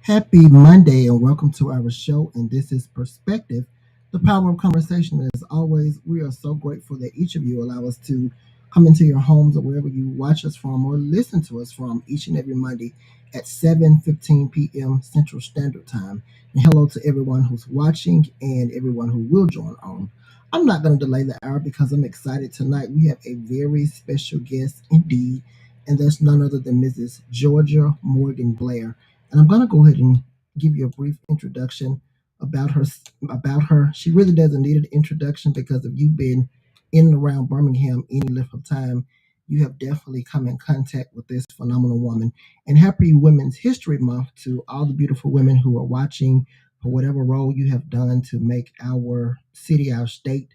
Happy Monday and welcome to our show. And this is Perspective, the power of conversation. As always, we are so grateful that each of you allow us to come into your homes or wherever you watch us from or listen to us from each and every Monday at 7:15 p.m. Central Standard Time. And hello to everyone who's watching and everyone who will join on. I'm not going to delay the hour because I'm excited tonight. We have a very special guest indeed, and that's none other than Mrs. Georgia Morgan Blair. And I'm going to go ahead and give you a brief introduction about her. About her, she really doesn't need an introduction because if you've been in and around Birmingham any length of time, you have definitely come in contact with this phenomenal woman. And happy Women's History Month to all the beautiful women who are watching for whatever role you have done to make our city, our state,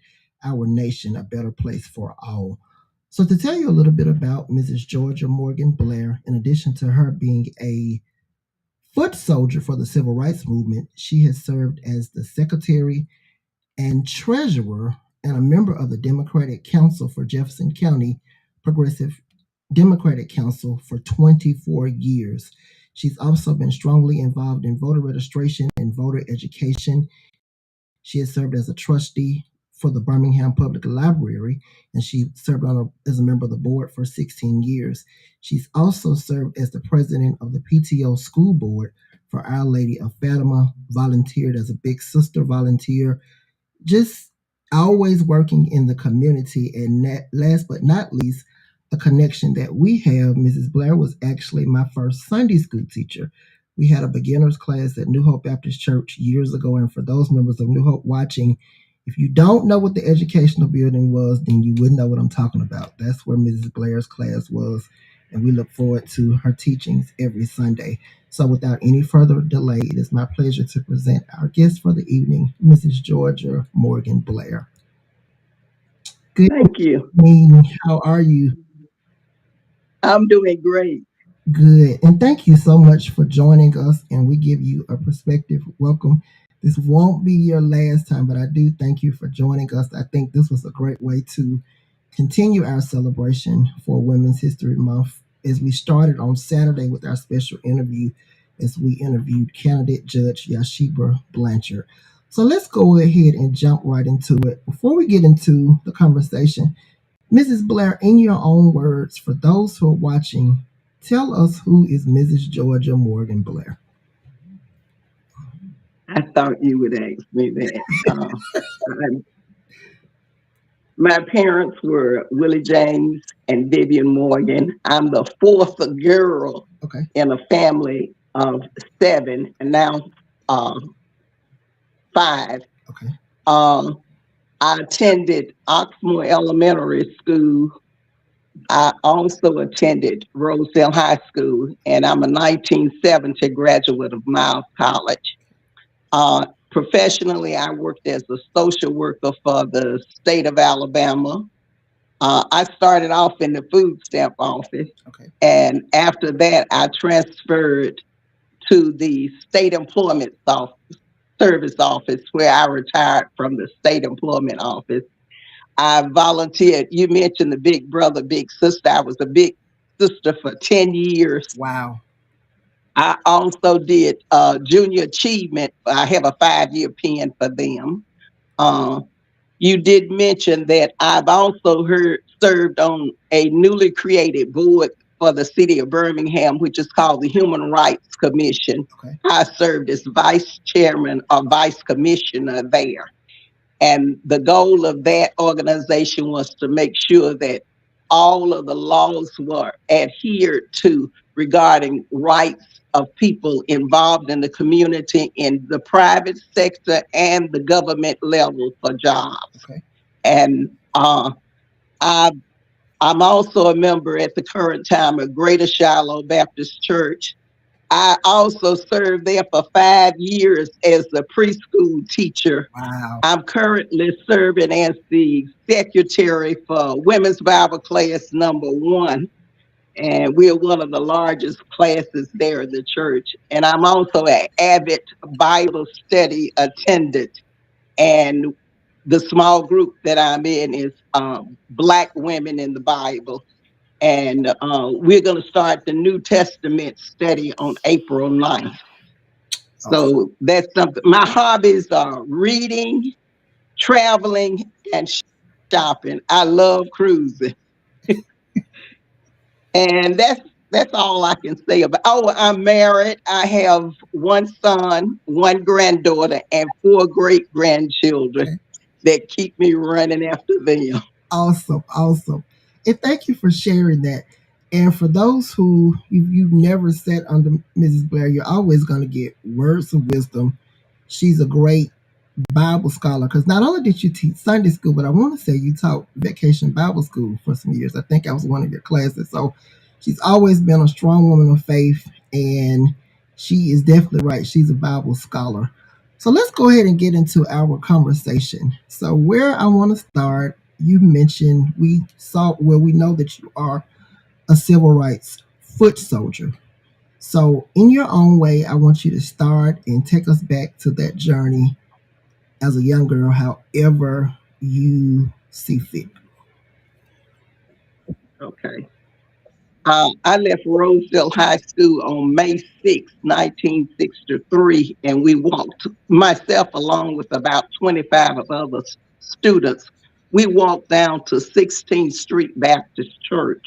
our nation a better place for all. So to tell you a little bit about Mrs. Georgia Morgan Blair, in addition to her being a foot soldier for the civil rights movement, she has served as the secretary and treasurer and a member of the Democratic Council for Jefferson County Progressive Democratic Council for 24 years. She's also been strongly involved in voter registration and voter education. She has served as a trustee for the Birmingham Public Library, and she served as a member of the board for 16 years. She's also served as the president of the PTO school board for Our Lady of Fatima, volunteered as a big sister volunteer, just always working in the community. And last but not least, a connection that we have, Mrs. Blair was actually my first Sunday school teacher. We had a beginner's class at New Hope Baptist Church years ago, and for those members of New Hope watching, if you don't know what the educational building was, then you wouldn't know what I'm talking about. That's where Mrs. Blair's class was, and we look forward to her teachings every Sunday. So without any further delay, it is my pleasure to present our guest for the evening, Mrs. Georgia Morgan Blair. Good Thank you. evening. How are you? I'm doing great. Good. And thank you so much for joining us. And we give you a perspective welcome. This won't be your last time, but I do thank you for joining us. I think this was a great way to continue our celebration for Women's History Month as we started on Saturday with our special interview as we interviewed candidate Judge Yashiba Blanchard. So let's go ahead and jump right into it. Before we get into the conversation, Mrs. Blair, in your own words, for those who are watching, tell us who is Mrs. Georgia Morgan Blair. I thought you would ask me that. I, my parents were Willie James and Vivian Morgan. I'm the fourth girl Okay. in a family of seven, and now uh, five. Okay. Um, I attended Oxmoor Elementary School. I also attended Rosedale High School, and I'm a 1970 graduate of Miles College. Professionally, I worked as a social worker for the state of Alabama. I started off in the food stamp office, Okay. and after that, I transferred to the state employment service office, where I retired from the state employment office. I volunteered. You mentioned the big brother, big sister. I was a big sister for 10 years. Wow. I also did junior achievement. I have a 5-year pen for them. Uh, you did mention that I've also served on a newly created board for the city of Birmingham, which is called the Human Rights Commission. Okay. I served as vice chairman or vice commissioner there. And the goal of that organization was to make sure that all of the laws were adhered to regarding rights of people involved in the community in the private sector and the government level for jobs. Okay. And I, I'm also a member at the current time of Greater Shiloh Baptist Church. I also served there for 5 years as a preschool teacher. Wow. I'm currently serving as the secretary for Women's Bible Class number 1. And we're one of the largest classes there in the church. And I'm also an avid Bible study attendant. And the small group that I'm in is Black women in the Bible. And we're going to start the New Testament study on April 9th. Awesome. So that's something. My hobbies are reading, traveling, and shopping. I love cruising. And that's all I can say about. Oh, I'm married. I have one son, one granddaughter, and 4 great grandchildren Okay. that keep me running after them. Awesome. Awesome. And thank you for sharing that. And for those who you've never sat under Mrs. Blair, you're always going to get words of wisdom. She's a great Bible scholar because not only did you teach Sunday school, but I want to say you taught vacation Bible school for some years. I think I was one of your classes. So she's always been a strong woman of faith, and she is definitely right. She's a Bible scholar. So let's go ahead and get into our conversation. So where I want to start, you mentioned we know that you are a civil rights foot soldier. So in your own way, I want you to start and take us back to that journey as a young girl, however you see fit. Okay. I left Rosedale High School on May 6, 1963, and we walked, myself along with about 25 of other students, we walked down to 16th Street Baptist Church,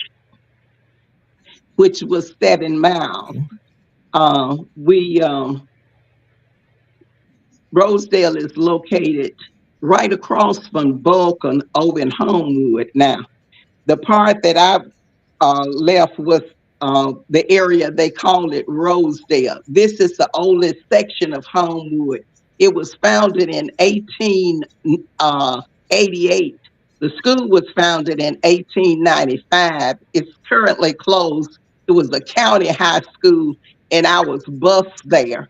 which was 7 miles. Okay. We Rosedale is located right across from Vulcan over in Homewood. Now, the part that I left was the area they call it Rosedale. This is the oldest section of Homewood. It was founded in 1888. The school was founded in 1895. It's currently closed. It was a county high school, and I was bused there.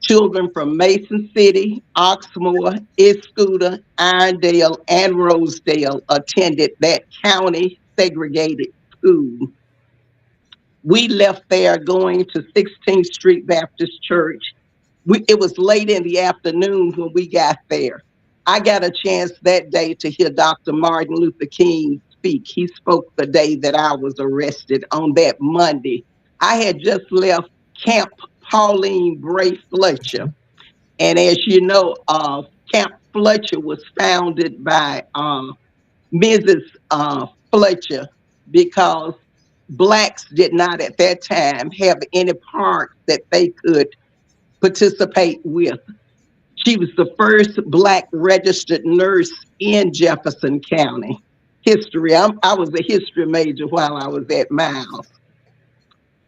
Children from Mason City, Oxmoor, Iscooter, Irondale, and Rosedale attended that county segregated school. We left there going to 16th Street Baptist Church. It was late in the afternoon when we got there. I got a chance that day to hear Dr. Martin Luther King speak. He spoke the day that I was arrested on that Monday. I had just left Camp Pauline Bray Fletcher. And as you know, Camp Fletcher was founded by Mrs. Fletcher because blacks did not at that time have any parts that they could participate with. She was the first black registered nurse in Jefferson County. History. I was a history major while I was at Miles.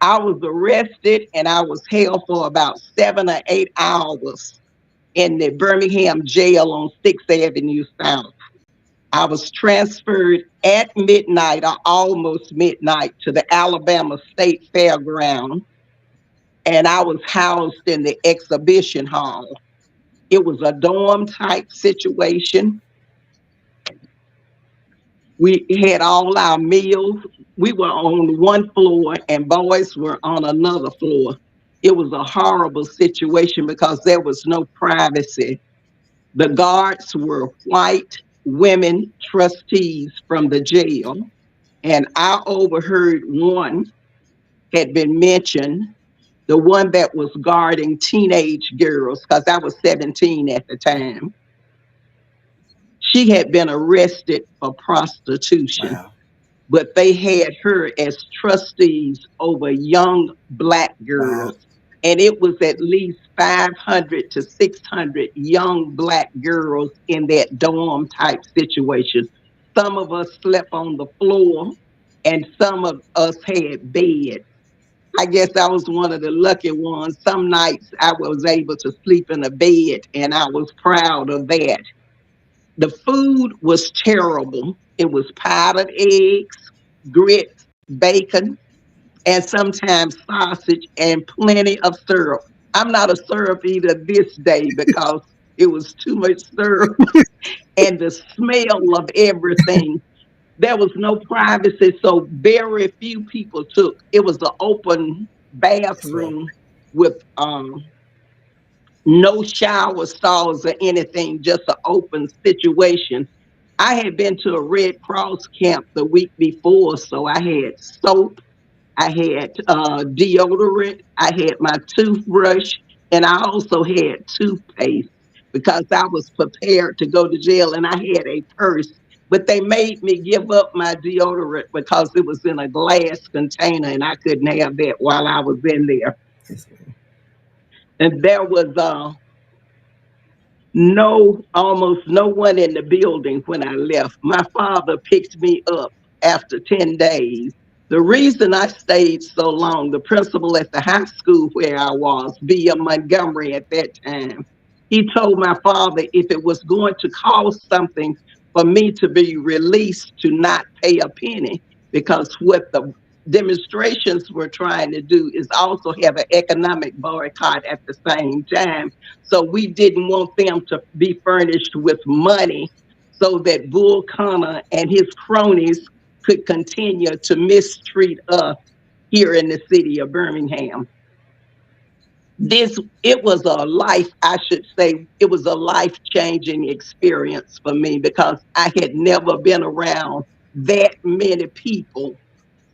I was arrested and I was held for about 7 or 8 hours in the Birmingham jail on 6th Avenue South. I was transferred at midnight or almost midnight to the Alabama State Fairground, and I was housed in the exhibition hall. It was a dorm type situation. We had all our meals. We were on one floor and boys were on another floor. It was a horrible situation because there was no privacy. The guards were white women trustees from the jail, and I overheard one had been mentioned, the one that was guarding teenage girls, because I was 17 at the time. She had been arrested for prostitution, Wow. but they had her as trustees over young black Wow. girls. And it was at least 500 to 600 young black girls in that dorm type situation. Some of us slept on the floor, and some of us had beds. I guess I was one of the lucky ones. Some nights I was able to sleep in a bed, and I was proud of that. The food was terrible. It was powdered eggs, grits, bacon, and sometimes sausage and plenty of syrup. I'm not a syrup eater this day because it was too much syrup and the smell of everything. There was no privacy, so very few people took. It was an open That's right. bathroom with no shower stalls or anything, just an open situation. I had been to a Red Cross camp the week before, so I had soap, I had deodorant, I had my toothbrush, and I also had toothpaste because I was prepared to go to jail and I had a purse. But they made me give up my deodorant because it was in a glass container and I couldn't have that while I was in there. Yes, ma'am. And there was almost no one in the building when I left. My father picked me up after 10 days. The reason I stayed so long, the principal at the high school where I was, via Montgomery at that time, he told my father if it was going to cost something for me to be released to not pay a penny, because what the demonstrations were trying to do is also have an economic boycott at the same time. So we didn't want them to be furnished with money so that Bull Connor and his cronies could continue to mistreat us here in the city of Birmingham. It was a life, I should say, it was a life-changing experience for me because I had never been around that many people.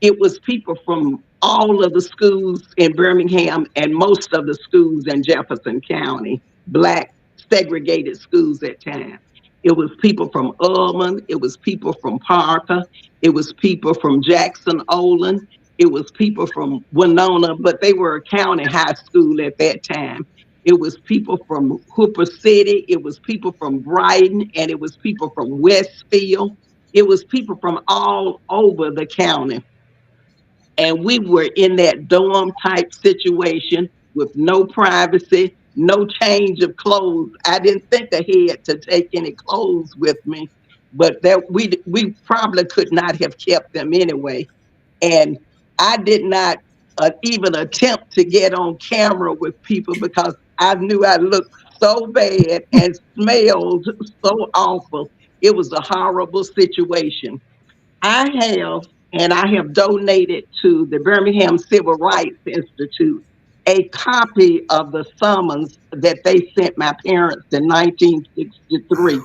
It was people from all of the schools in Birmingham and most of the schools in Jefferson County, black segregated schools at times. It was people from Ullman, it was people from Parker, it was people from Jackson Olin, it was people from Winona, but they were a county high school at that time. It was people from Hooper City, it was people from Brighton, and it was people from Westfield. It was people from all over the county, and we were in that dorm type situation with no privacy, no change of clothes. I didn't think ahead to take any clothes with me, but that we probably could not have kept them anyway. And I did not even attempt to get on camera with people because I knew I looked so bad and smelled so awful. It was a horrible situation. I have and I have donated to the Birmingham Civil Rights Institute a copy of the summons that they sent my parents in 1963.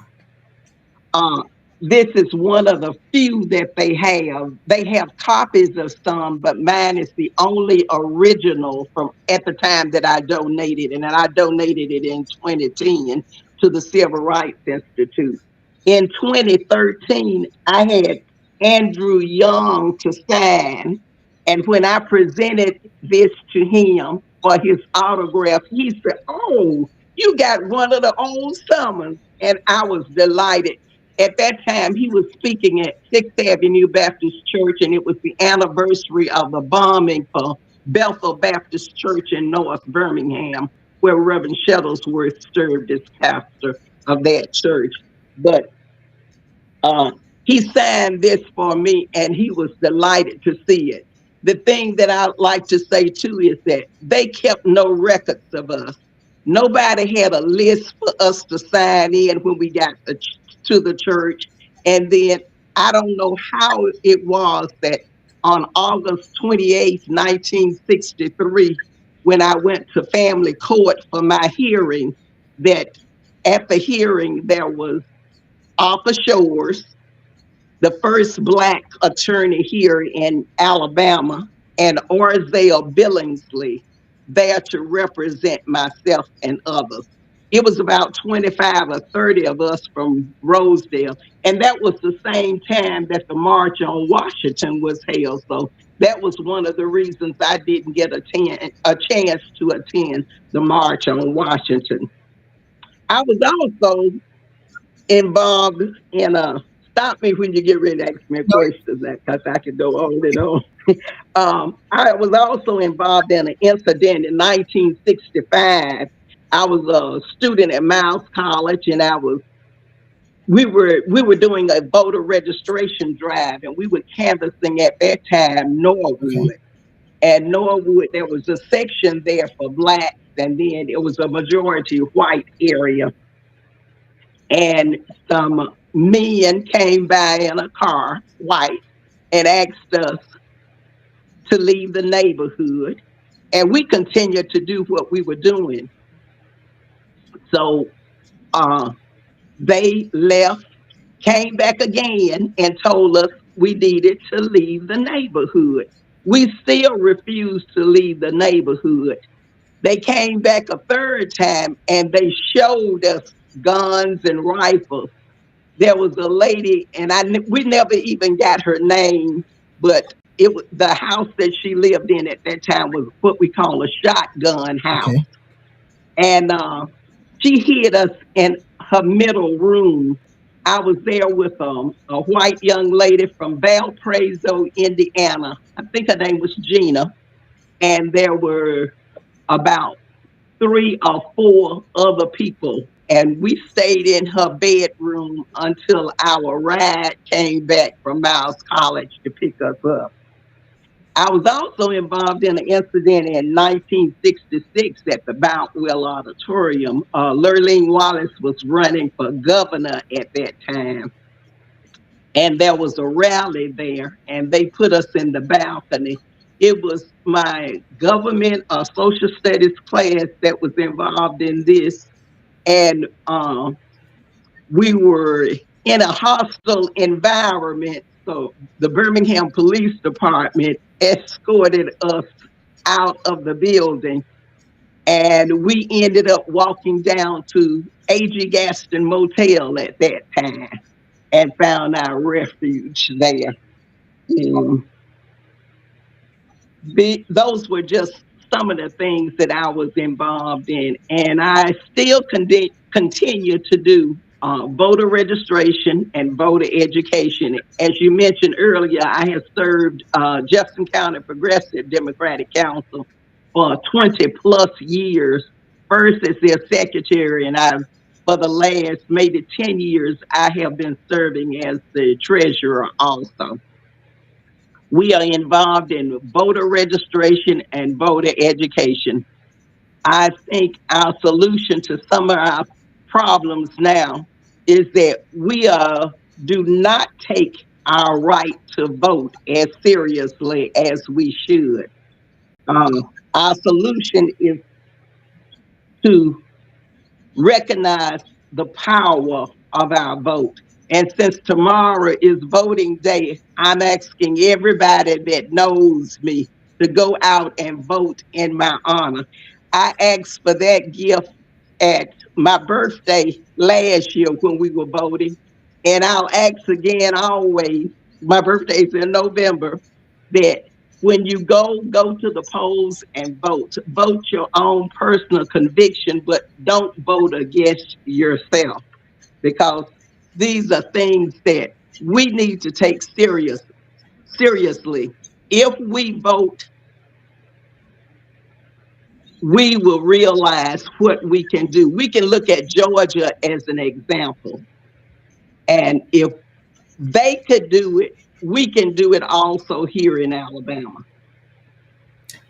uh, this is one of the few that they have. They have copies of some, but mine is the only original from at the time that I donated, and I donated it in 2010 to the Civil Rights Institute. In 2013, I had Andrew Young to sign, and when I presented this to him for his autograph, he said, "Oh, you got one of the old summons," and I was delighted. At that time, he was speaking at Sixth Avenue Baptist Church, and it was the anniversary of the bombing for Bethel Baptist Church in North Birmingham, where Reverend Shuttlesworth served as pastor of that church. But uh, he signed this for me, and he was delighted to see it. The thing that I like to say too is that they kept no records of us. Nobody had a list for us to sign in when we got to the church. And then I don't know how it was that on August 28th, 1963, when I went to family court for my hearing, that at the hearing there was Arthur Shores, the first Black attorney here in Alabama, and Orzel Billingsley there to represent myself and others. It was about 25 or 30 of us from Rosedale. And that was the same time that the March on Washington was held. So that was one of the reasons I didn't get a chance to attend the March on Washington. I was also involved in a stop me when you get ready to ask me a No, question, because I could go on and on. I was also involved in an incident in 1965. I was a student at Miles College, and we were doing a voter registration drive, and we were canvassing at that time okay. Norwood. And Norwood, there was a section there for blacks, and then it was a majority white area, and some men came by in a car, white, and asked us to leave the neighborhood. And we continued to do what we were doing. So uh, they left, came back again, and told us we needed to leave the neighborhood. We still refused to leave the neighborhood. They came back a third time and they showed us guns and rifles. There was a lady, and we never even got her name, but the house that she lived in at that time was what we call a shotgun house, Okay. and she hid us in her middle room. I was there with a white young lady from Valparaiso, Indiana. I think her name was Gina, and there were about 3 or 4 other people. And we stayed in her bedroom until our ride came back from Miles College to pick us up. I was also involved in an incident in 1966 at the Boutwell Auditorium. Lurleen Wallace was running for governor at that time, and there was a rally there, and they put us in the balcony. It was my government or social studies class that was involved in this, and we were in a hostile environment. So the Birmingham Police Department escorted us out of the building, and we ended up walking down to A.G. Gaston Motel at that time and found our refuge there. Um, those were just some of the things that I was involved in, and I still continue to do voter registration and voter education. As you mentioned earlier, I have served Jefferson County Progressive Democratic Council for 20 plus years. First as their secretary, and for the last maybe 10 years, I have been serving as the treasurer also. We are involved in voter registration and voter education. I think our solution to some of our problems now is that we do not take our right to vote as seriously as we should. Our solution is to recognize the power of our vote. And since tomorrow is voting day, I'm asking everybody that knows me to go out and vote in my honor. I asked for that gift at my birthday last year when we were voting. And I'll ask again always, my birthday's in November, that when you go to the polls and vote. Vote your own personal conviction, but don't vote against yourself because these are things that we need to take seriously. If we vote, we will realize what we can do. We can look at Georgia as an example. And if they could do it, we can do it also here in Alabama.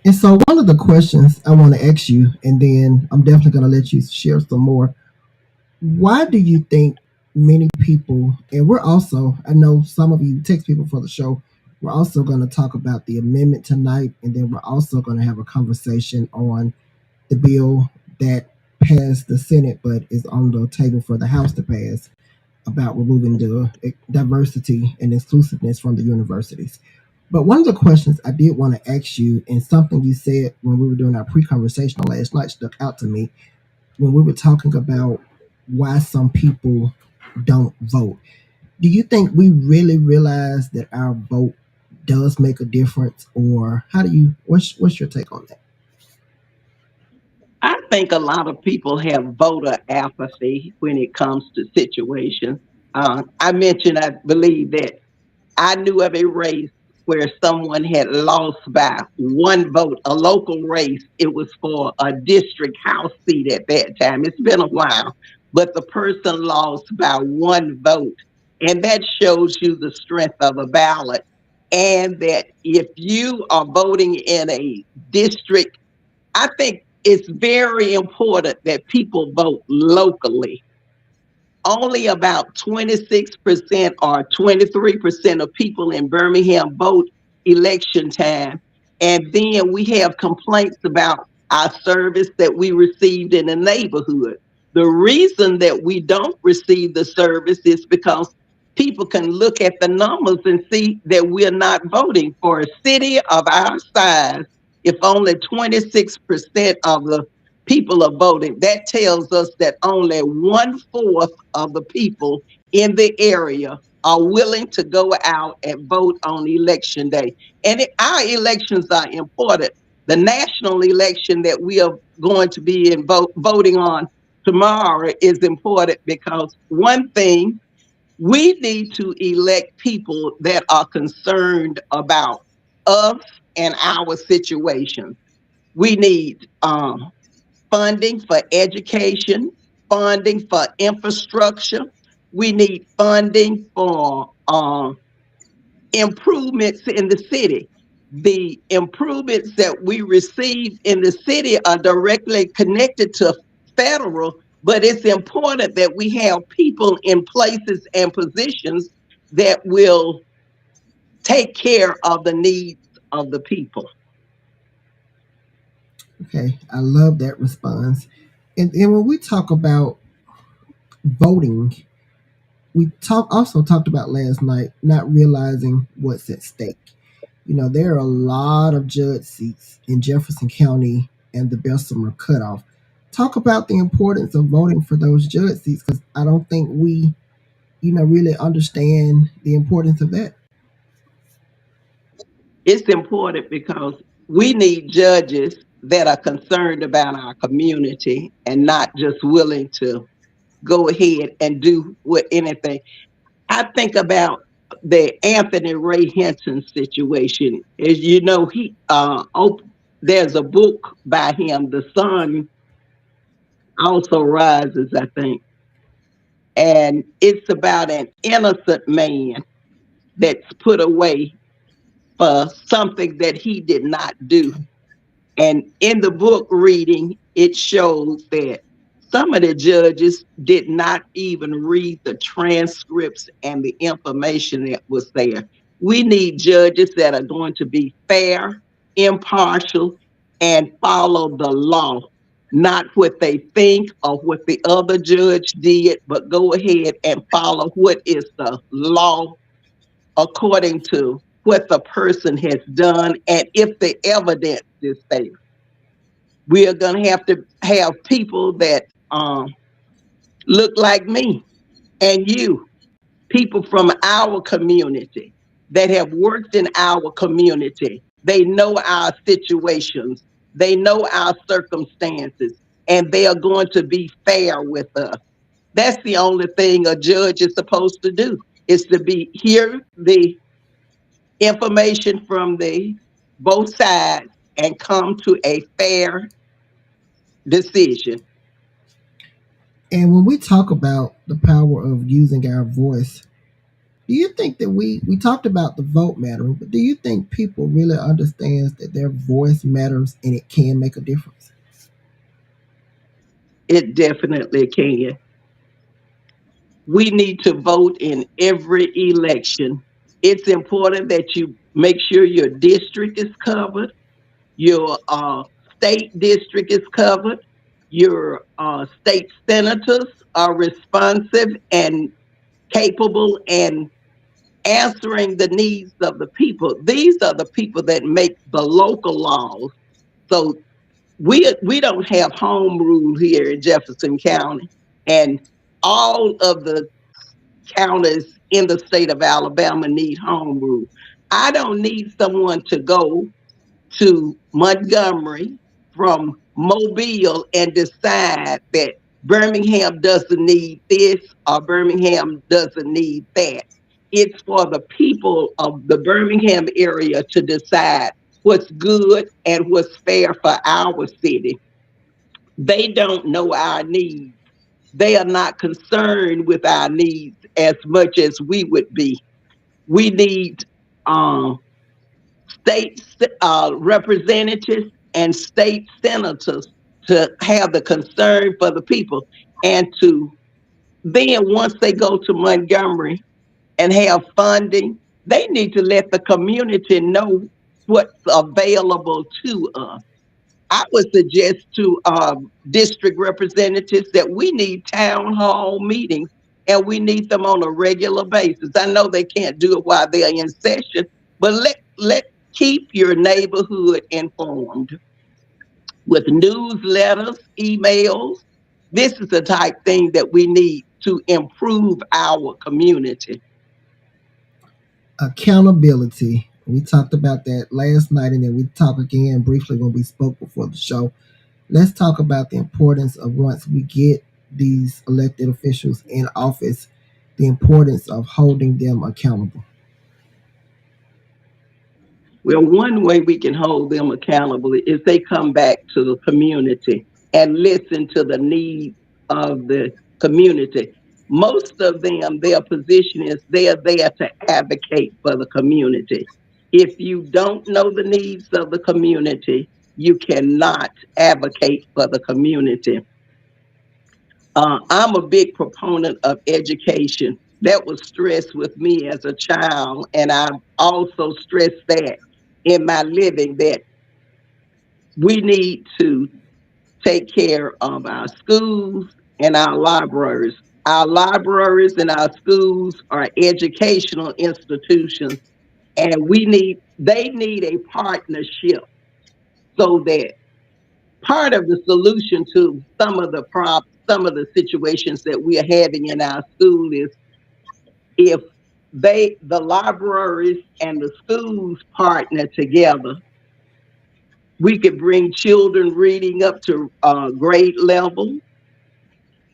And so, one of the questions I want to ask you, and then I'm definitely going to let you share some more. Why do you think many people, and we're also, I know some of you text people for the show, we're also going to talk about the amendment tonight, and then we're also going to have a conversation on the bill that passed the Senate but is on the table for the House to pass about removing the diversity and inclusiveness from the universities. But one of the questions I did want to ask you, and something you said when we were doing our pre-conversation last night stuck out to me when we were talking about why some people don't vote. Do you think we really realize that our vote does make a difference, or how do you? What's your take on that? I think a lot of people have voter apathy when it comes to situations. I mentioned, I believe that I knew of a race where someone had lost by one vote, a local race. It was for a district house seat at that time. It's been a while, but the person lost by one vote. And that shows you the strength of a ballot. And that if you are voting in a district, I think it's very important that people vote locally. Only about 26% or 23% of people in Birmingham vote election time. And then we have complaints about our service that we received in the neighborhood. The reason that we don't receive the service is because people can look at the numbers and see that we're not voting for a city of our size. If only 26% of the people are voting, that tells us that only 1/4 of the people in the area are willing to go out and vote on election day. And our elections are important. The national election that we are going to be voting on tomorrow is important because one thing, we need to elect people that are concerned about us and our situation. We need funding for education, funding for infrastructure. We need funding for improvements in the city. The improvements that we receive in the city are directly connected to federal, but it's important that we have people in places and positions that will take care of the needs of the people. Okay, I love that response. And when we talk about voting, we talked about last night not realizing what's at stake. You know, there are a lot of judge seats in Jefferson County and the Bessemer cutoff. Talk about the importance of voting for those judge seats because I don't think we, really understand the importance of that. It's important because we need judges that are concerned about our community and not just willing to go ahead and do what anything. I think about the Anthony Ray Hinton situation. As you know, there's a book by him, The Sun Also Rises, I think. And it's about an innocent man that's put away for something that he did not do. Okay. And in the book reading, it shows that. Some of the judges did not even read the transcripts and the information that was there. We need judges that are going to be fair, impartial, and follow the law, not what they think or what the other judge did, but go ahead and follow what is the law according to what the person has done and if the evidence is there. We are going to have people that look like me and you, people from our community that have worked in our community. They know our situations, they know our circumstances, and they are going to be fair with us. That's the only thing a judge is supposed to do, is to be hear the information from the both sides and come to a fair decision. And when we talk about the power of using our voice, do you think that we talked about the vote mattering, but do you think people really understands that their voice matters and it can make a difference? It definitely can. We need to vote in every election. It's important that you make sure your district is covered, your state district is covered, your state senators are responsive and capable and answering the needs of the people. These are the people that make the local laws. So we don't have home rule here in Jefferson County, and all of the counties in the state of Alabama need home rule. I don't need someone to go to Montgomery from Mobile and decide that Birmingham doesn't need this or Birmingham doesn't need that. It's for the people of the Birmingham area to decide what's good and what's fair for our city. They don't know our needs. They are not concerned with our needs as much as we would be. We need um, state representatives and state senators to have the concern for the people and to then once they go to Montgomery and have funding, they need to let the community know what's available to us. I would suggest to district representatives that we need town hall meetings and we need them on a regular basis. I know they can't do it while they're in session, but let keep your neighborhood informed with newsletters, emails. This is the type thing that we need to improve our community. Accountability. We talked about that last night, and then we talked again briefly when we spoke before the show. Let's talk about the importance of once we get these elected officials in office, the importance of holding them accountable. Well, one way we can hold them accountable is they come back to the community and listen to the needs of the community. Most of them, their position is they're there to advocate for the community. If you don't know the needs of the community, you cannot advocate for the community. I'm a big proponent of education. That was stressed with me as a child, and I also stressed that in my living that we need to take care of our schools and our libraries. Our libraries and our schools are educational institutions, and they need a partnership so that part of the solution to some of the situations that we are having in our school is if the libraries and the schools partner together, we could bring children reading up to grade level.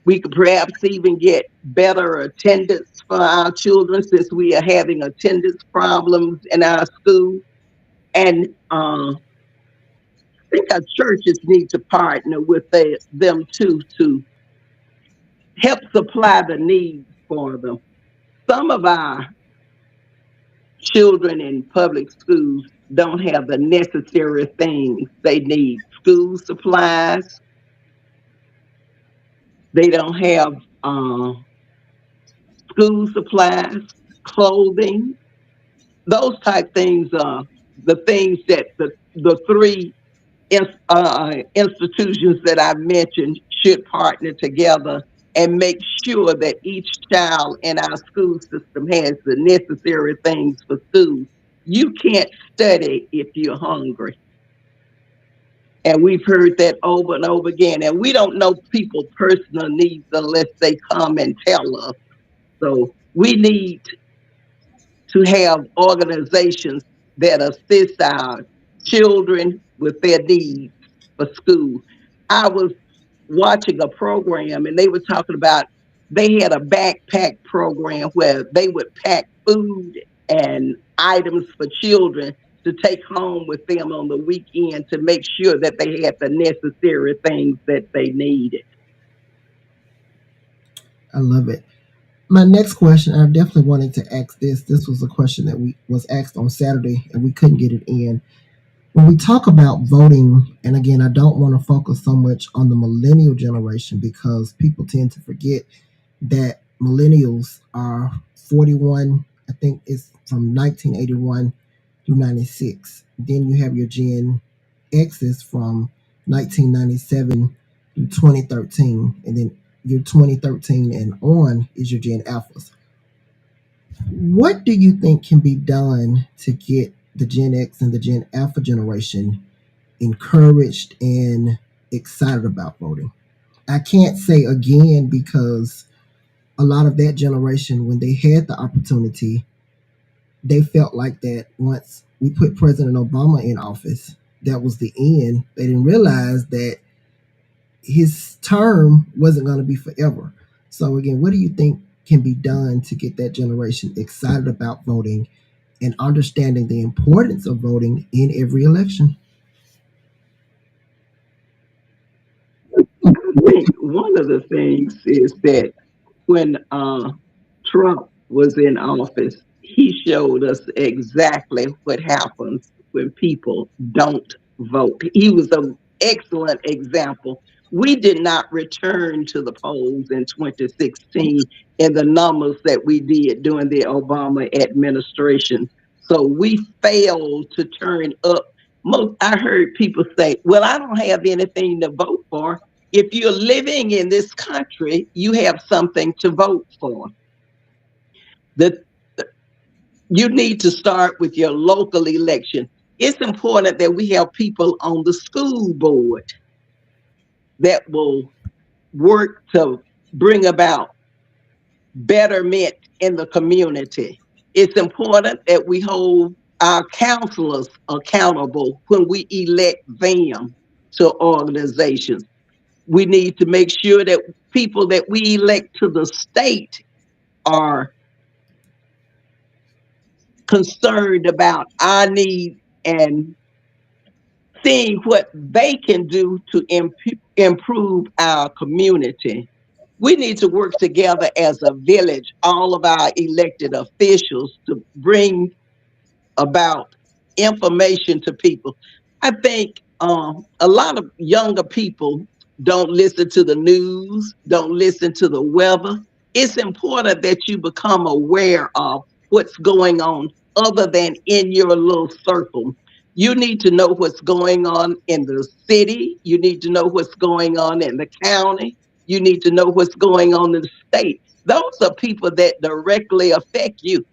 We could perhaps even get better attendance for our children since we are having attendance problems in our school. And I think our churches need to partner with them too to help supply the needs for them. Some of our children in public schools don't have the necessary things they need: school supplies, They don't have uh, school supplies, clothing, those type things. The things that the three institutions that I mentioned should partner together and make sure that each child in our school system has the necessary things for school. You can't study if you're hungry. And we've heard that over and over again. And we don't know people's personal needs unless they come and tell us. So we need to have organizations that assist our children with their needs for school. I was watching a program and they were talking about they had a backpack program where they would pack food and items for children to take home with them on the weekend to make sure that they had the necessary things that they needed. I love it. My next question, I definitely wanted to ask this. This was a question that we was asked on Saturday and we couldn't get it in. When we talk about voting, and again, I don't want to focus so much on the millennial generation because people tend to forget that millennials are 41, I think it's from 1981 through 96. Then you have your Gen X's from 1997 through 2013. And then your 2013 and on is your Gen Alphas. What do you think can be done to get the Gen X and the Gen Alpha generation encouraged and excited about voting? I can't say again because a lot of that generation, when they had the opportunity, they felt like that once we put President Obama in office, that was the end. They didn't realize that his term wasn't going to be forever. So, again, what do you think can be done to get that generation excited about voting and understanding the importance of voting in every election? I think one of the things is that when Trump was in office, he showed us exactly what happens when people don't vote. He was an excellent example. We did not return to the polls in 2016 in the numbers that we did during the Obama administration. So we failed to turn up. I heard people say, well, I don't have anything to vote for. If you're living in this country, you have something to vote for. The, you need to start with your local election. It's important that we have people on the school board that will work to bring about betterment in the community. It's important that we hold our counselors accountable when we elect them to organizations. We need to make sure that people that we elect to the state are concerned about our needs and seeing what they can do to improve our community. We need to work together as a village, all of our elected officials, to bring about information to people. I think a lot of younger people don't listen to the news, don't listen to the weather. It's important that you become aware of what's going on other than in your little circle. You need to know what's going on in the city. You need to know what's going on in the county. You need to know what's going on in the state. Those are people that directly affect you.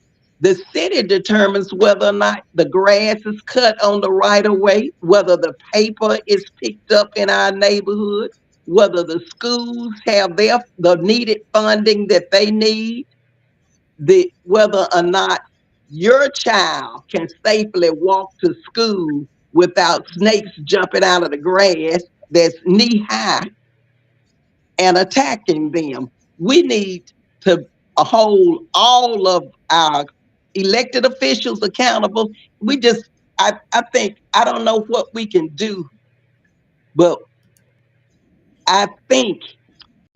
The city determines whether or not the grass is cut on the right of way, whether the paper is picked up in our neighborhood, whether the schools have the needed funding that they need, whether or not your child can safely walk to school without snakes jumping out of the grass that's knee high and attacking them. We need to hold all of our elected officials accountable. I think, I don't know what we can do, but I think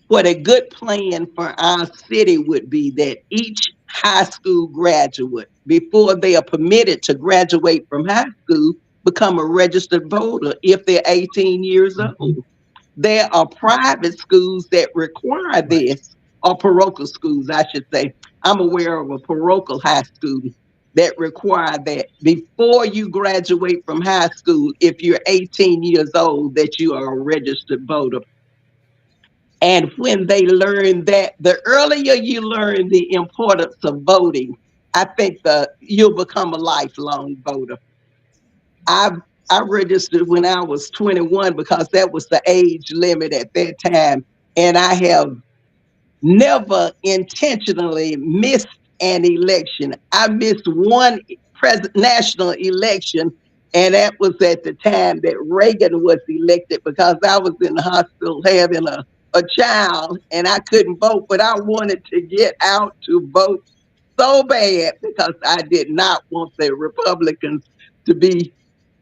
what a good plan for our city would be that each high school graduate, before they are permitted to graduate from high school, become a registered voter if they're 18 years old. There are private schools that require Right. this, or parochial schools, I should say. I'm aware of a parochial high school that require that before you graduate from high school, if you're 18 years old, that you are a registered voter. And when they learn that, the earlier you learn the importance of voting, I think you'll become a lifelong voter. I I registered when I was 21 because that was the age limit at that time, and I have never intentionally missed an election. I missed one national election, and that was at the time that Reagan was elected because I was in the hospital having a child and I couldn't vote, but I wanted to get out to vote so bad because I did not want the Republicans to be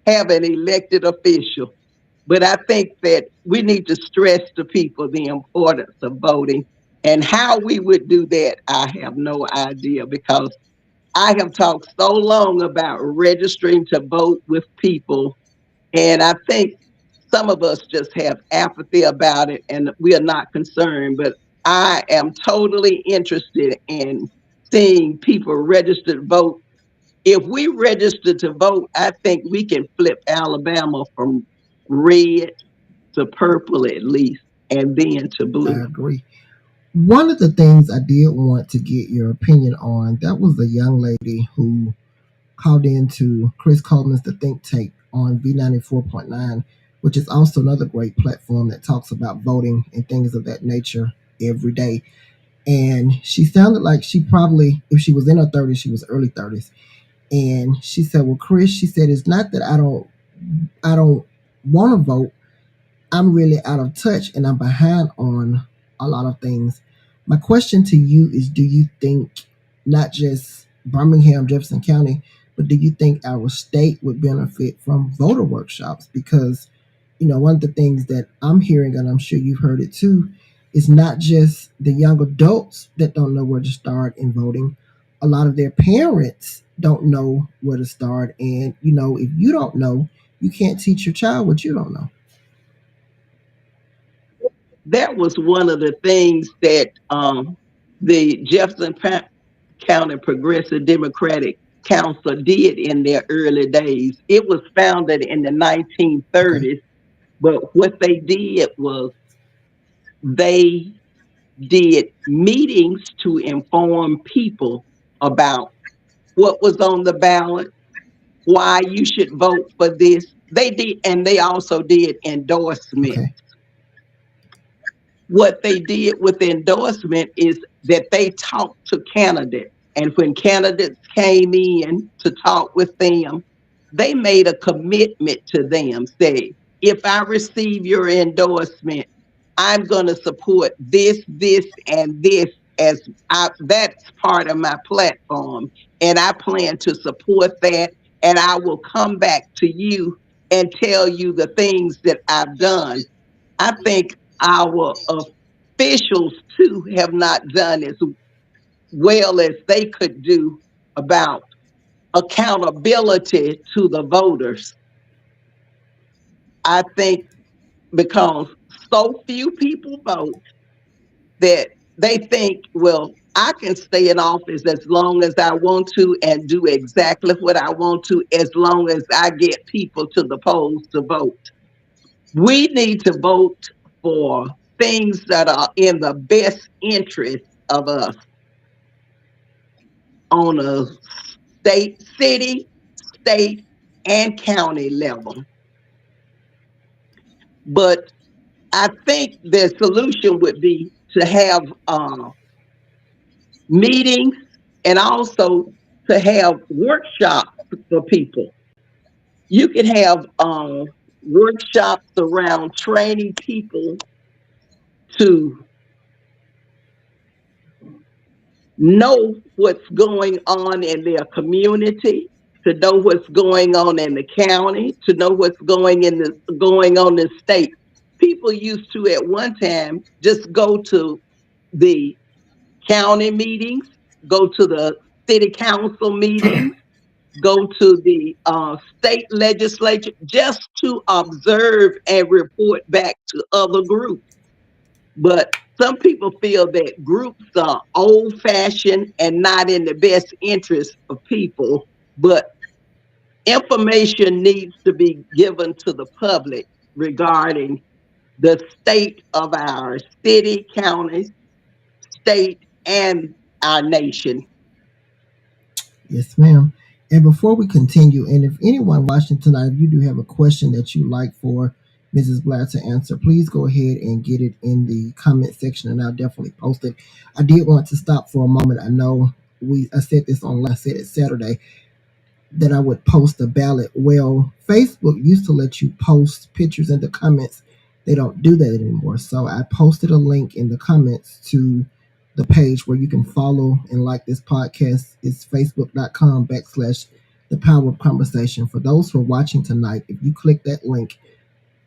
have an elected official. But I think that we need to stress to people the importance of voting. And how we would do that, I have no idea because I have talked so long about registering to vote with people. And I think some of us just have apathy about it and we are not concerned. But I am totally interested in seeing people registered vote. If we register to vote, I think we can flip Alabama from red to purple at least, and then to I blue. agree. One of the things I did want to get your opinion on, that was a young lady who called into Chris Coleman's The Think Tank on V94.9, which is also another great platform that talks about voting and things of that nature every day. And she sounded like she probably, if she was in her 30s, she was early 30s. And she said, "Well, Chris," she said, "it's not that I don't want to vote. I'm really out of touch and I'm behind on a lot of things." My question to you is, do you think not just Birmingham, Jefferson County, but do you think our state would benefit from voter workshops? Because, one of the things that I'm hearing, and I'm sure you've heard it too, is not just the young adults that don't know where to start in voting. A lot of their parents don't know where to start. And, if you don't know, you can't teach your child what you don't know. That was one of the things that the County Progressive Democratic Council did in their early days. It was founded in the Okay. 1930s, but what they did was they did meetings to inform people about what was on the ballot, why you should vote for this. They did, and they also did endorsement. Okay. What they did with the endorsement is that they talked to candidates. And when candidates came in to talk with them, they made a commitment to them, say, if I receive your endorsement, I'm going to support this, and this that's part of my platform. And I plan to support that. And I will come back to you and tell you the things that I've done. I think our officials too have not done as well as they could do about accountability to the voters. I think because so few people vote that they think, well, I can stay in office as long as I want to and do exactly what I want to as long as I get people to the polls to vote. We need to vote for things that are in the best interest of us on a city, state, and county level. But I think the solution would be to have meetings and also to have workshops for people. You can have workshops around training people to know what's going on in their community, to know what's going on in the county, to know what's going on in the state. People used to at one time just go to the county meetings, go to the city council meetings, go to the state legislature just to observe and report back to other groups. But some people feel that groups are old fashioned and not in the best interest of people. But information needs to be given to the public regarding the state of our city, county, state, and our nation. Yes, ma'am. And before we continue, and if anyone watching tonight, if you do have a question that you like for Mrs. Blair to answer, please go ahead and get it in the comment section, and I'll definitely post it. I did want to stop for a moment. I know I said this on last said it Saturday, that I would post a ballot. Well, Facebook used to let you post pictures in the comments. They don't do that anymore. So I posted a link in the comments to the page where you can follow and like this podcast. It's facebook.com/, the power of conversation. For those who are watching tonight, if you click that link,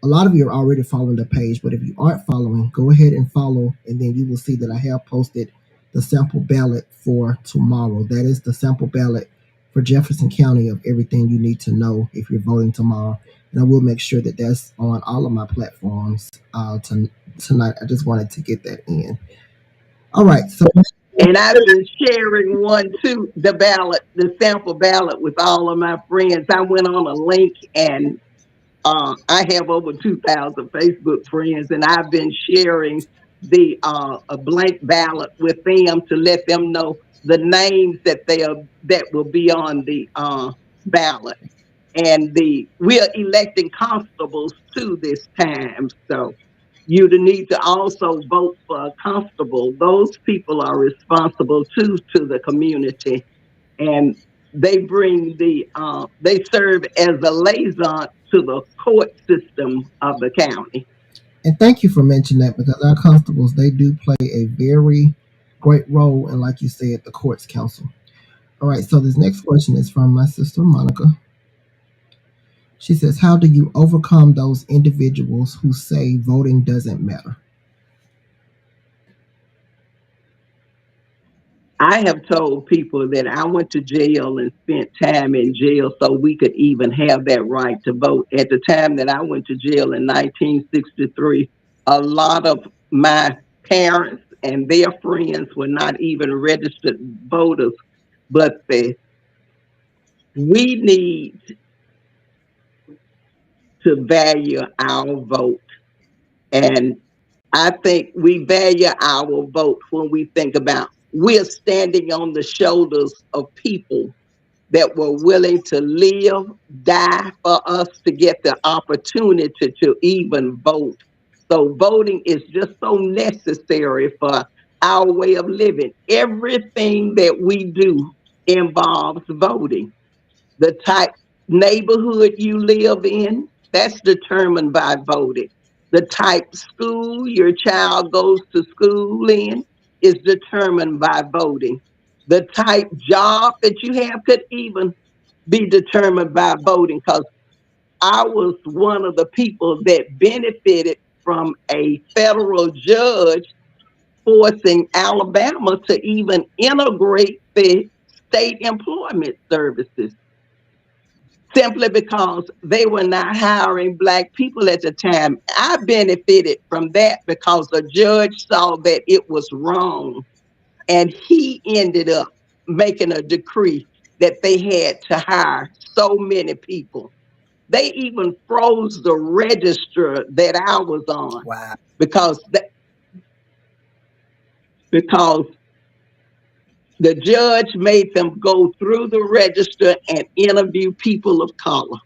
a lot of you are already following the page, but if you aren't following, go ahead and follow, and then you will see that I have posted the sample ballot for tomorrow. That is the sample ballot for Jefferson County of everything you need to know if you're voting tomorrow. And I will make sure that that's on all of my platforms tonight. I just wanted to get that in. All right. So, And I've been sharing one too, the ballot, the sample ballot with all of my friends. I went on a link and I have over 2,000 Facebook friends, and I've been sharing the a blank ballot with them to let them know the names that will be on the ballot. And we're electing constables too this time, so you need to also vote for a constable. Those people are responsible too to the community, and they serve as a liaison to the court system of the county. and thank you for mentioning that, because our constables, they do play a very great role in, like you said, the courts council. All right. So this next question is from my sister Monica. She says, how do you overcome those individuals who say voting doesn't matter? I have told people that I went to jail and spent time in jail so we could even have that right to vote. At the time that I went to jail in 1963, a lot of my parents and their friends were not even registered voters, but we need to value our vote. And I think we value our vote when we think about we're standing on the shoulders of people that were willing to live, die for us to get the opportunity to even vote. So voting is just so necessary for our way of living. Everything that we do involves voting. The type neighborhood you live in, that's determined by voting. The type school your child goes to school in is determined by voting. The type job that you have could even be determined by voting, because I was one of the people that benefited from a federal judge forcing Alabama to even integrate the state employment services, simply because they were not hiring Black people at the time. I benefited from that because the judge saw that it was wrong, and he ended up making a decree that they had to hire so many people. They even froze the register that I was on Wow. because because the judge made them go through the register and interview people of color.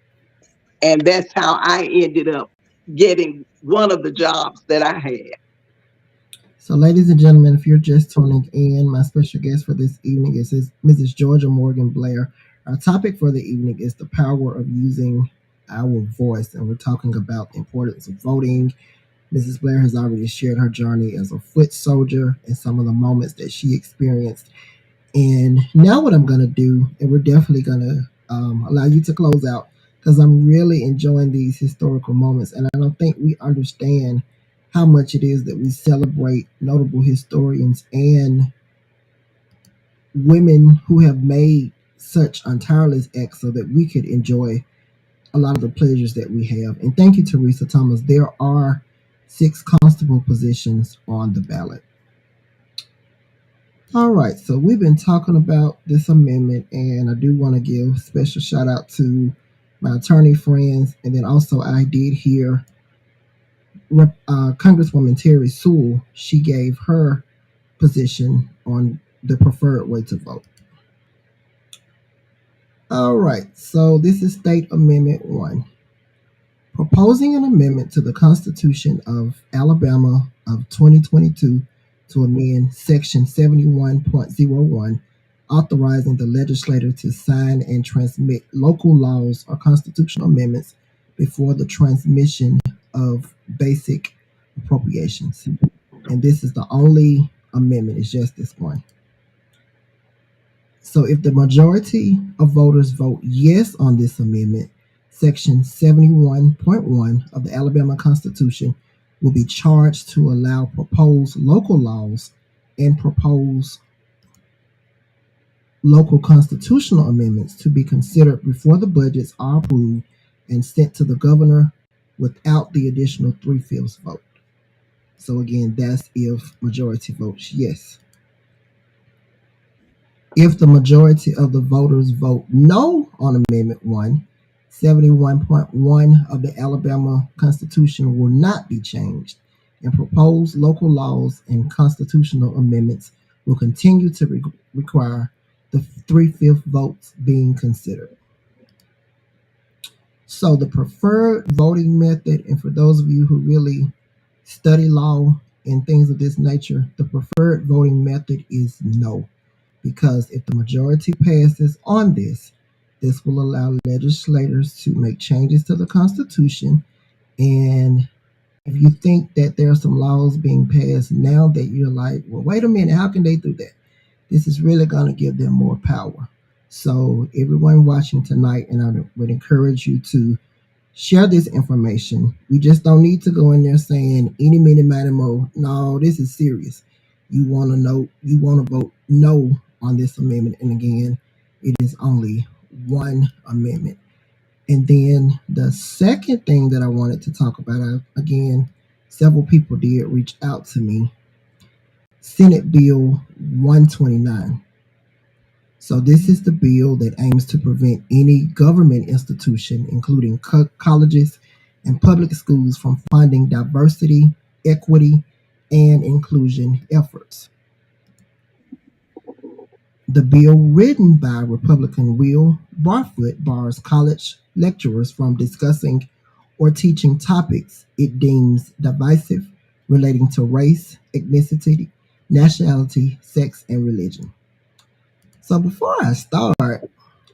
And that's how I ended up getting one of the jobs that I had. So, ladies and gentlemen, if you're just tuning in, my special guest for this evening is Mrs. Georgia Morgan Blair. Our topic for the evening is the power of using our voice, and we're talking about the importance of voting. Mrs. Blair has already shared her journey as a foot soldier and some of the moments that she experienced. And now, what I'm going to do, and we're definitely going to allow you to close out, because I'm really enjoying these historical moments. And I don't think we understand how much it is that we celebrate notable historians and women who have made such a tireless act so that we could enjoy a lot of the pleasures that we have. And thank you, Teresa Thomas. There are 6 constable positions on the ballot. All right, so we've been talking about this amendment, and I do want to give special shout out to my attorney friends, and then also I did hear Congresswoman Terry Sewell. She gave her position on the preferred way to vote. All right, so this is State Amendment 1. Proposing an amendment to the Constitution of Alabama of 2022 to amend Section 71.01, authorizing the legislature to sign and transmit local laws or constitutional amendments before the transmission of basic appropriations. And this is the only amendment, it's just this one. So if the majority of voters vote yes on this amendment, Section 71.1 of the Alabama Constitution will be charged to allow proposed local laws and proposed local constitutional amendments to be considered before the budgets are approved and sent to the governor without the additional three-fifths vote. So again, that's if majority votes yes. If the majority of the voters vote no on Amendment 1, 71.1 of the Alabama Constitution will not be changed, and proposed local laws and constitutional amendments will continue to require the three-fifths votes being considered. So the preferred voting method, and for those of you who really study law and things of this nature, the preferred voting method is no. Because if the majority passes on this, this will allow legislators to make changes to the Constitution. And if you think that there are some laws being passed now that you're like, well, wait a minute, how can they do that? This is really going to give them more power. So everyone watching tonight, and I would encourage you to share this information. We just don't need to go in there saying any, mini, miny, mo. No, this is serious. You want to know, you want to vote no on this amendment. And again, it is only one amendment. And then the second thing that I wanted to talk about, again, several people did reach out to me. Senate Bill 129. So this is the bill that aims to prevent any government institution, including colleges and public schools, from funding diversity, equity, and inclusion efforts. The bill, written by Republican Will Barfoot, bars college lecturers from discussing or teaching topics it deems divisive relating to race, ethnicity, nationality, sex, and religion. So before I start,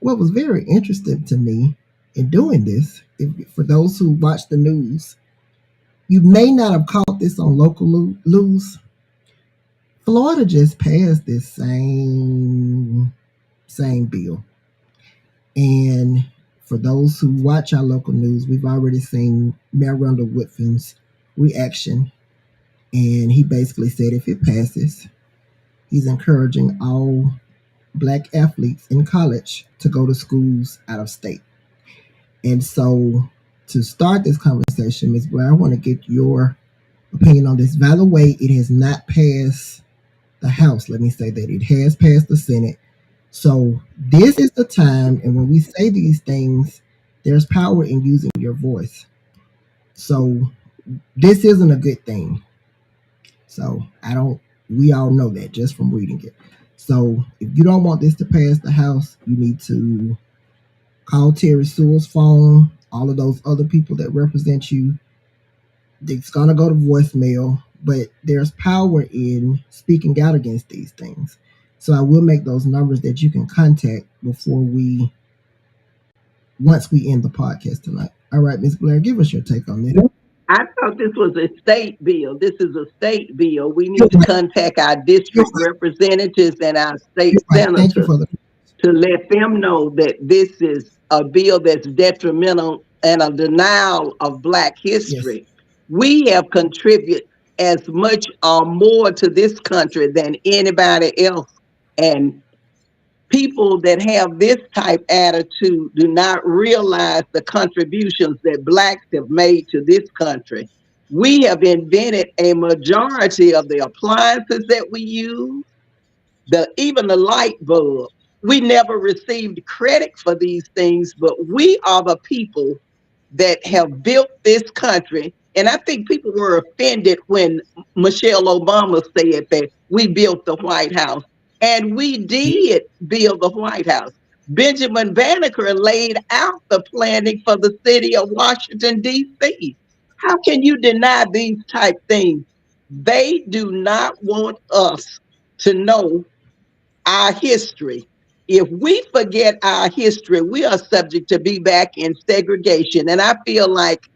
what was very interesting to me in doing this, for those who watch the news, you may not have caught this on local news. Florida just passed this same bill, and for those who watch our local news, we've already seen Mayor Randall Woodfin's reaction, and he basically said if it passes, he's encouraging all black athletes in college to go to schools out of state. And so, to start this conversation, Ms. Blair, I want to get your opinion on this. By the way, it has not passed the House. Let me say that it has passed the Senate. So this is the time, and when we say these things, there's power in using your voice. So this isn't a good thing. So we all know that just from reading it. So if you don't want this to pass the House, you need to call Terry Sewell's phone, all of those other people that represent you. It's going to go to voicemail, but there's power in speaking out against these things. So I will make those numbers that you can contact once we end the podcast tonight. All right, Ms. Blair, give us your take on this. I thought this was a state bill. This is a state bill. We need to contact our district representatives and our state senators to let them know that this is a bill that's detrimental and a denial of Black history. Yes. We have contributed as much or more to this country than anybody else. And People that have this type attitude do not realize the contributions that blacks have made to this country. We have invented a majority of the appliances that we use, the even the light bulb. We never received credit for these things, but we are the people that have built this country. And I think people were offended when Michelle Obama said that we built the White House. And we did build the White House. Benjamin Banneker laid out the planning for the city of Washington, D.C. How can you deny these type things? They do not want us to know our history. If we forget our history, we are subject to be back in segregation. And I feel like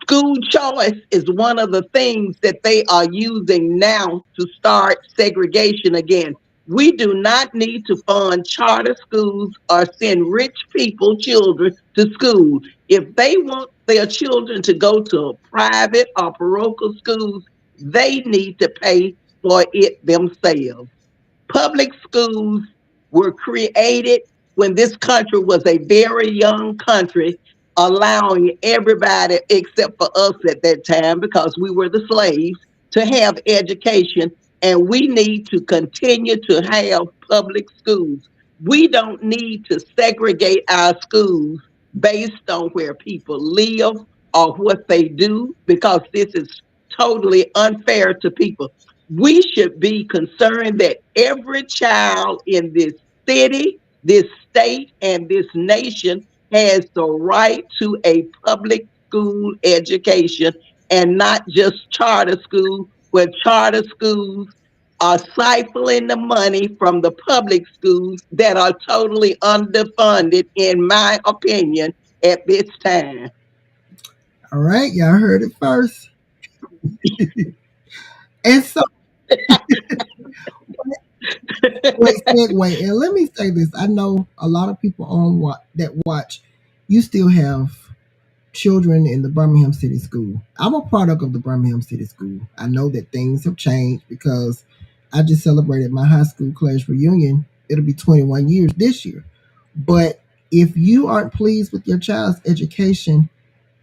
school choice is one of the things that they are using now to start segregation again. We do not need to fund charter schools or send rich people children to school. If they want their children to go to private or parochial schools, they need to pay for it themselves. Public schools were created when this country was a very young country, allowing everybody except for us at that time, because we were the slaves, to have education. And we need to continue to have public schools. We don't need to segregate our schools based on where people live or what they do, because this is totally unfair to people. We should be concerned that every child in this city, this state, and this nation has the right to a public school education, and not just charter school, where charter schools are siphoning the money from the public schools that are totally underfunded, in my opinion, at this time. All right, y'all heard it first. And so, wait, segue. And let me say this: I know a lot of people that watch. You still have children in the Birmingham City School. I'm a product of the Birmingham City School. I know that things have changed because I just celebrated my high school class reunion. It'll be 21 years this year. But if you aren't pleased with your child's education,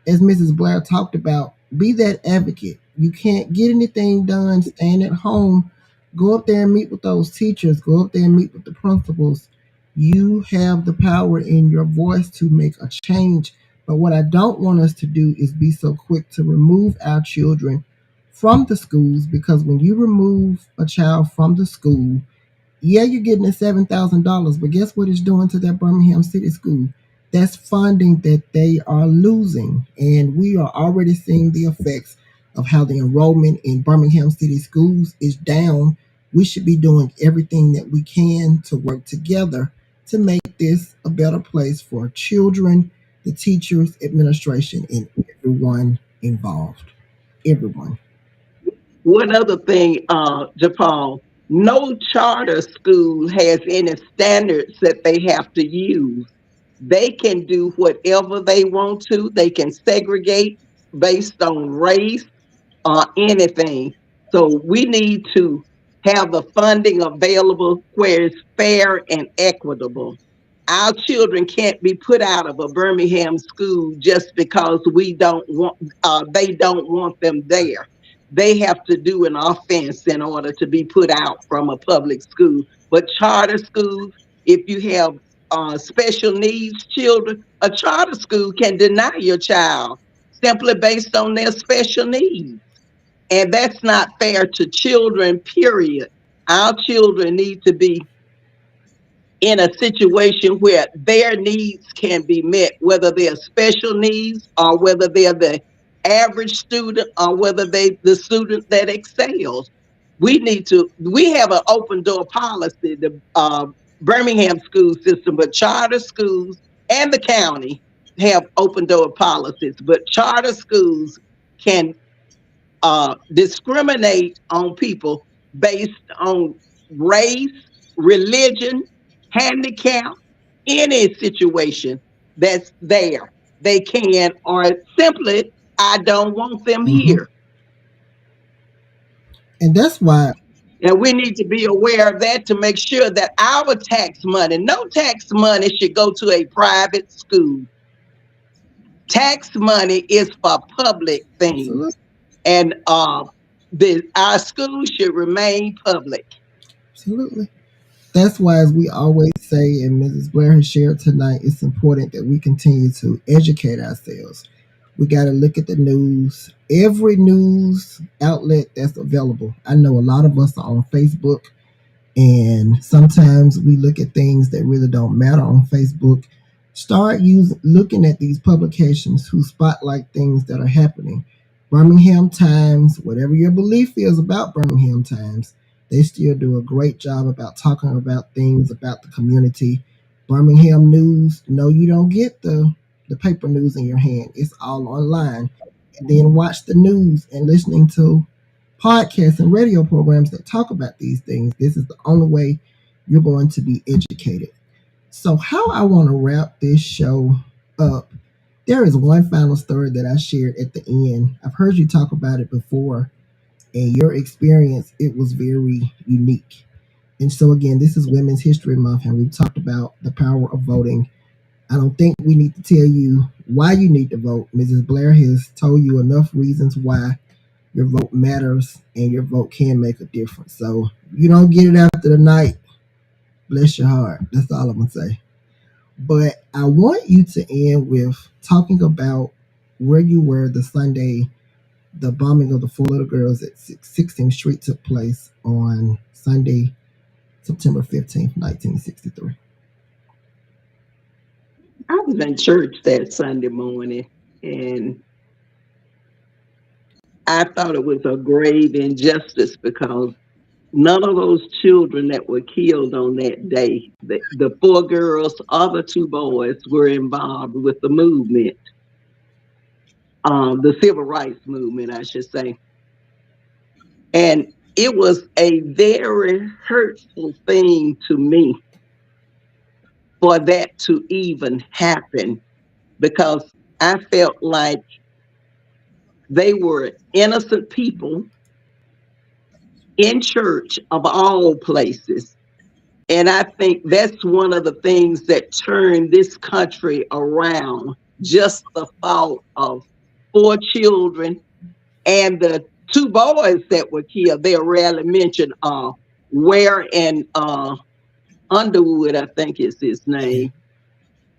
as Mrs. Blair talked about, be that advocate. You can't get anything done staying at home. Go up there and meet with those teachers. Go up there and meet with the principals. You have the power in your voice to make a change. But what I don't want us to do is be so quick to remove our children from the schools, because when you remove a child from the school, yeah, you're getting the $7,000, but guess what it's doing to that Birmingham City School? That's funding that they are losing, and we are already seeing the effects of how the enrollment in Birmingham City schools is down. We should be doing everything that we can to work together to make this a better place for children, the teachers, administration, and everyone involved. Everyone. One other thing, JaPaul, no charter school has any standards that they have to use. They can do whatever they want to. They can segregate based on race or anything. So we need to have the funding available where it's fair and equitable. Our children can't be put out of a Birmingham school just because they don't want them there. They have to do an offense in order to be put out from a public school. But charter schools, if you have special needs children, a charter school can deny your child simply based on their special needs. And that's not fair to children, period. Our children need to be in a situation where their needs can be met, whether they're special needs or whether they're the average student or whether they the student that excels. We have an open door policy, the Birmingham school system, but charter schools and the county have open door policies, but charter schools can discriminate on people based on race, religion, handicap, any situation that's there. They can, or simply, I don't want them Hmm. here. And that's why. And we need to be aware of that to make sure that our tax money, no tax money should go to a private school. Tax money is for public Absolutely. things. And our schools should remain public. Absolutely. That's why, as we always say, and Mrs. Blair has shared tonight, it's important that we continue to educate ourselves. We got to look at the news, every news outlet that's available. I know a lot of us are on Facebook, and sometimes we look at things that really don't matter on Facebook. Start looking at these publications who spotlight things that are happening. Birmingham Times, whatever your belief is about Birmingham Times, they still do a great job about talking about things about the community. Birmingham News, no, you don't get the paper news in your hand. It's all online. And then watch the news and listening to podcasts and radio programs that talk about these things. This is the only way you're going to be educated. So, how I want to wrap this show up, there is one final story that I shared at the end. I've heard you talk about it before, and your experience, it was very unique. And so, again, this is Women's History Month, and we've talked about the power of voting. I don't think we need to tell you why you need to vote. Mrs. Blair has told you enough reasons why your vote matters and your vote can make a difference. So you don't get it after the night. Bless your heart. That's all I'm gonna say. But I want you to end with talking about where you were the Sunday the bombing of the four little girls at 16th Street took place on Sunday, September 15th, 1963. I was in church that Sunday morning, and I thought it was a grave injustice because none of those children that were killed on that day, the four girls, other two boys, were involved with the movement, the civil rights movement, I should say. And it was a very hurtful thing to me for that to even happen because I felt like they were innocent people in church of all places. And I think that's one of the things that turned this country around. Just the thought of four children and the two boys that were killed. They are rarely mentioned. Ware and Underwood, I think is his name,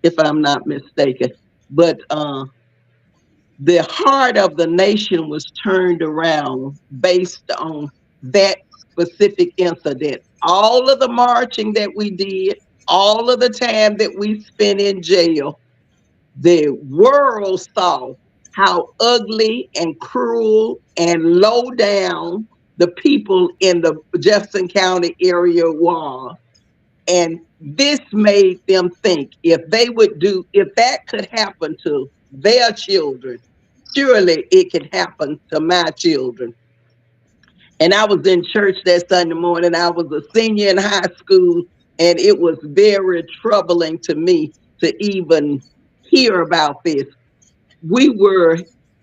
if I'm not mistaken. But the heart of the nation was turned around based on that specific incident. All of the marching that we did, all of the time that we spent in jail, the world saw how ugly and cruel and low down the people in the Jefferson County area were. And this made them think if that could happen to their children, surely it could happen to my children. And I was in church that Sunday morning. I was a senior in high school, and it was very troubling to me to even hear about this. We were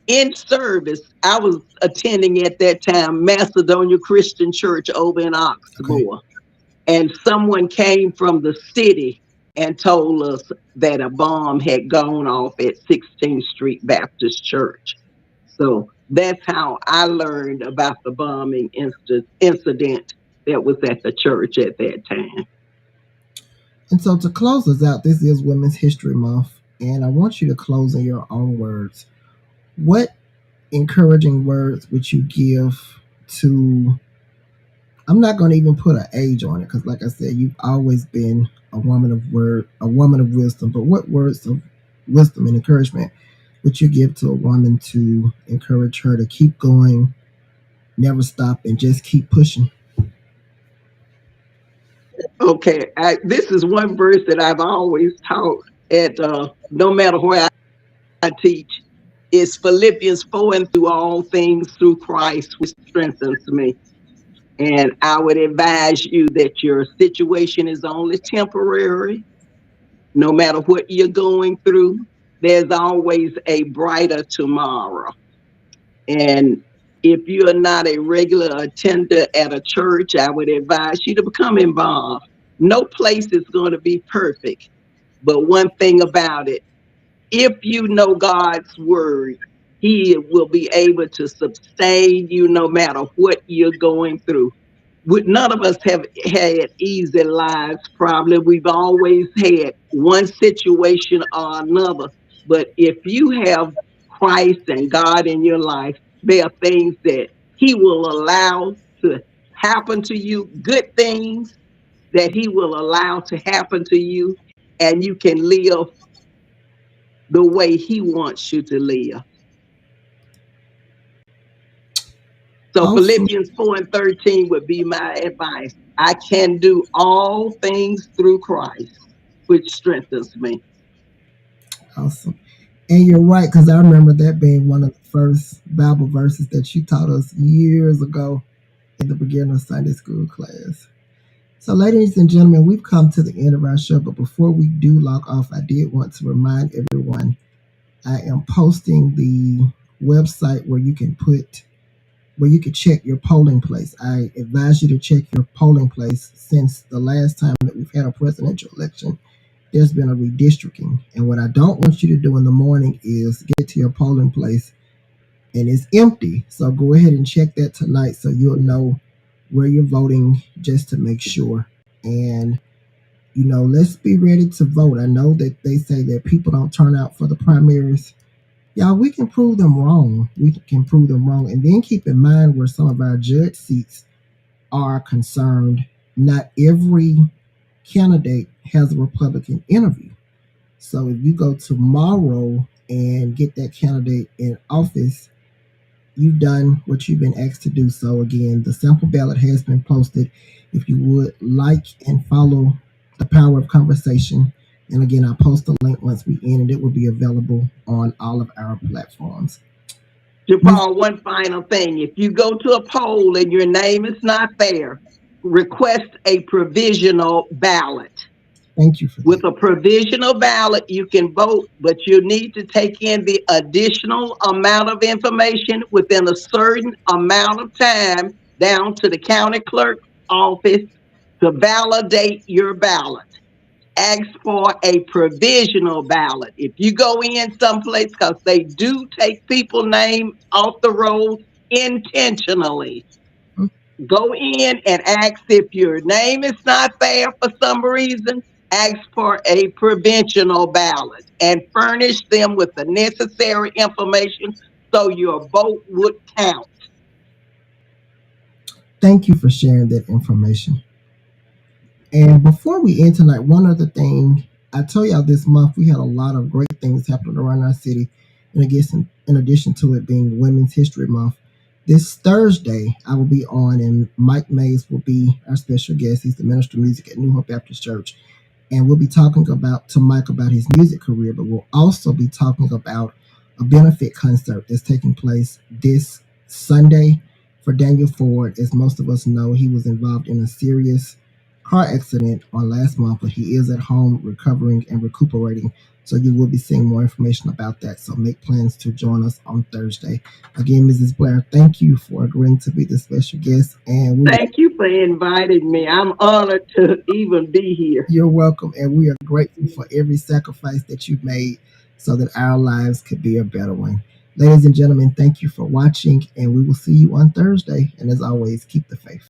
in service. I was attending at that time Macedonia Christian Church over in Okay. Oxmoor, and someone came from the city and told us that a bomb had gone off at 16th Street Baptist Church. So that's how I learned about the bombing incident that was at the church at that time. And so to close us out, this is Women's History Month, and I want you to close in your own words. What encouraging words would you give to? I'm not going to even put an age on it because, like I said, you've always been a woman of word, a woman of wisdom. But what words of wisdom and encouragement would you give to a woman to encourage her to keep going, never stop, and just keep pushing? Okay, this is one verse that I've always taught at no matter where I teach. Is Philippians 4 and through all things through Christ who strengthens me. And I would advise you that your situation is only temporary. No matter what you're going through, there's always a brighter tomorrow. And If you are not a regular attender at a church, I would advise you to become involved. No place is going to be perfect, but one thing about it, if you know God's word, He will be able to sustain you no matter what you're going through. None of us have had easy lives, probably. We've always had one situation or another. But if you have Christ and God in your life, there are things that He will allow to happen to you, good things that He will allow to happen to you, and you can live the way He wants you to live. So Awesome. Philippians 4 and 13 would be my advice. I can do all things through Christ, which strengthens me. Awesome. And you're right, because I remember that being one of the first Bible verses that you taught us years ago in the beginner Sunday school class. So, ladies and gentlemen, we've come to the end of our show, but before we do log off, I did want to remind everyone I am posting the website where you can check your polling place. I advise you to check your polling place since the last time that we've had a presidential election. There's been a redistricting. And what I don't want you to do in the morning is get to your polling place and it's empty. So go ahead and check that tonight so you'll know where you're voting just to make sure. And, let's be ready to vote. I know that they say that people don't turn out for the primaries. Y'all, we can prove them wrong. We can prove them wrong. And then keep in mind where some of our judge seats are concerned. Not every candidate has a Republican interview. So if you go tomorrow and get that candidate in office, you've done what you've been asked to do. So again, the sample ballot has been posted. If you would like and follow the power of conversation, and again, I'll post the link once we end, and it will be available on all of our platforms. JaPaul, one final thing. If you go to a poll and your name is not there, request a provisional ballot. Thank you for With that. a provisional ballot, you can vote, but you need to take in the additional amount of information within a certain amount of time down to the county clerk's office to validate your ballot. Ask for a provisional ballot. If you go in someplace, because they do take people's name off the roll intentionally, go in and ask if your name is not there for some reason. Ask for a provisional ballot and furnish them with the necessary information so your vote would count. Thank you for sharing that information. And before we end tonight, one other thing. I told y'all this month we had a lot of great things happening around our city. And I guess in addition to it being Women's History Month, this Thursday I will be on, and Mike Mays will be our special guest. He's the minister of music at New Hope Baptist Church. And we'll be talking to Mike about his music career, but we'll also be talking about a benefit concert that's taking place this Sunday for Daniel Ford. As most of us know, he was involved in a serious car accident on last month, but he is at home recovering and recuperating. So you will be seeing more information about that. So make plans to join us on Thursday. Again, Mrs. Blair, thank you for agreeing to be the special guest. And Thank you for inviting me. I'm honored to even be here. you're welcome. And we are grateful for every sacrifice that you've made so that our lives could be a better one. Ladies and gentlemen, thank you for watching, and we will see you on Thursday. And as always, keep the faith.